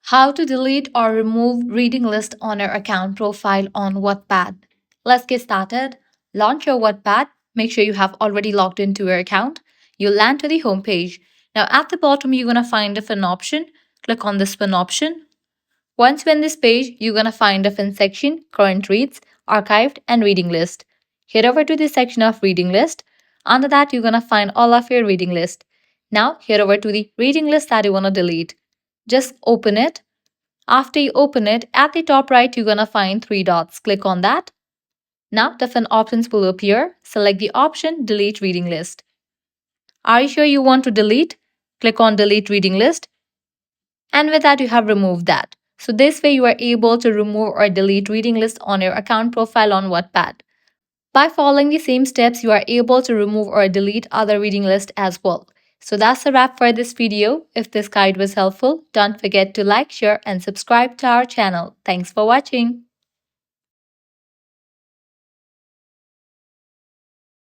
How to delete or remove reading list on your account profile on Wattpad. Let's get started. Launch your Wattpad. Make sure you have already logged into your account. You'll land to the home page. Now at the bottom, you're going to find a fin option. Click on this fin option. Once you're in this page, you're going to find a fin section, current reads, archived, and reading list. Head over to the section of reading list. Under that, you're going to find all of your reading list. Now head over to the reading list that you want to delete. Just open it. After you open it, at the top right, you're going to find three dots. Click on that. Now different options will appear. Select the option Delete Reading List. Are you sure you want to delete? Click on Delete Reading List. And with that, you have removed that. So this way, you are able to remove or delete reading list on your account profile on Wattpad. By following the same steps, you are able to remove or delete other reading lists as well. So that's a wrap for this video. If this guide was helpful, don't forget to like, share, and subscribe to our channel. Thanks for watching.